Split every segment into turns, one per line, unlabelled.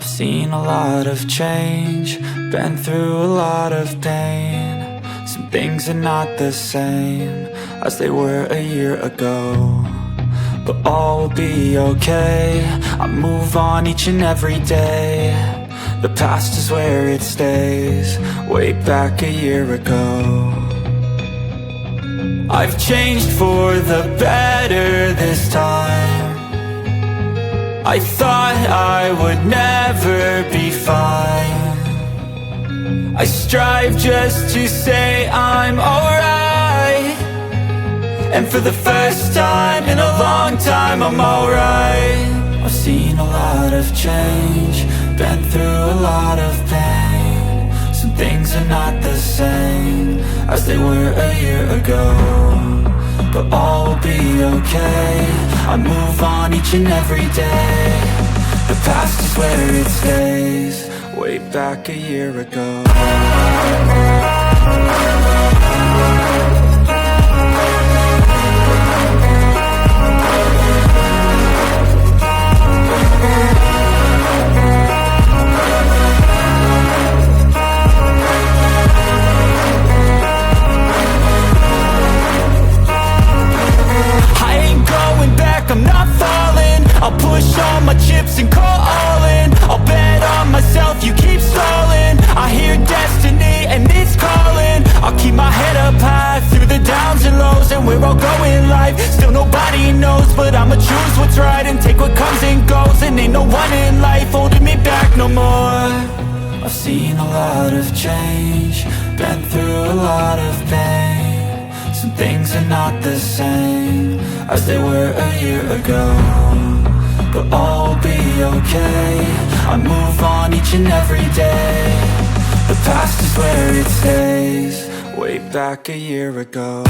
Seen a lot of change, been through a lot of pain. Some things are not the same as they were a year ago, but all will be okay. I move on each and every day. The past is where it stays, way back a year ago. I've changed for the better this time. I thought I would never be fine. I strive just to say I'm alright, and for the first time in a long time I'm alright. I've seen a lot of change, been through a lot of pain. Some things are not the same as they were a year ago, but all will be okay. I move on each and every day. The past is where it stays, way back a year ago. I'm not falling, I'll push all my chips and call all in. I'll bet on myself, you keep stalling. I hear destiny and it's calling. I'll keep my head up high through the downs and lows, and we're all going life. Still nobody knows, but I'ma choose what's right and take what comes and goes. And ain't no one in life holding me back no more. I've seen a lot of change, been through a lot of pain. Some things are not the same as they were a year ago, but all will be okay. I move on each and every day. The past is where it stays, way back a year ago.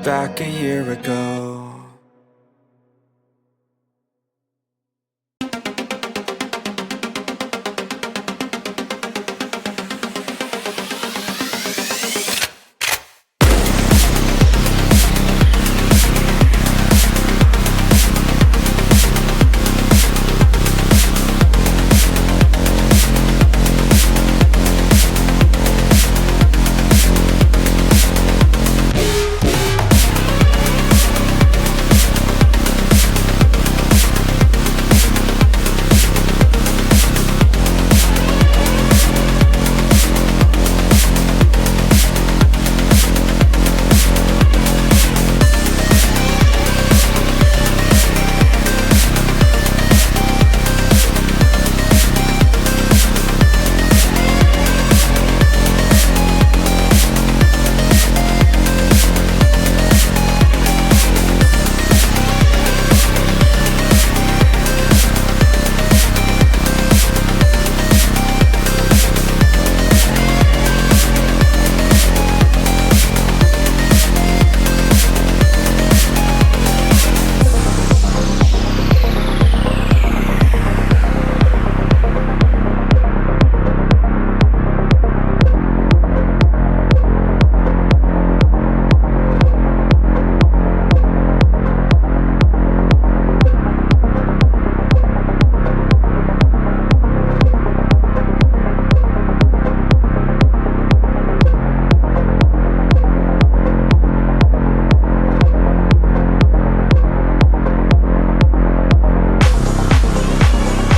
Back a year ago.